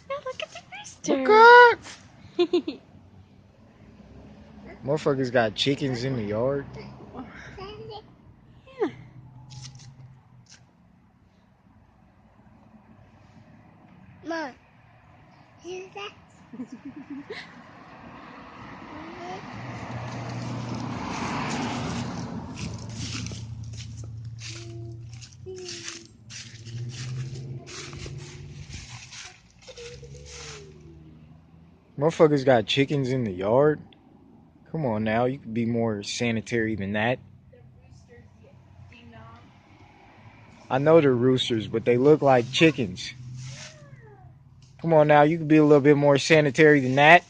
No, look at the rooster. Look up! Motherfuckers got chickens in the yard. Yeah. Mom, is that? Motherfuckers got chickens in the yard. Come on now, you could be more sanitary than that. I know they're roosters, but they look like chickens. Come on now, you could be a little bit more sanitary than that.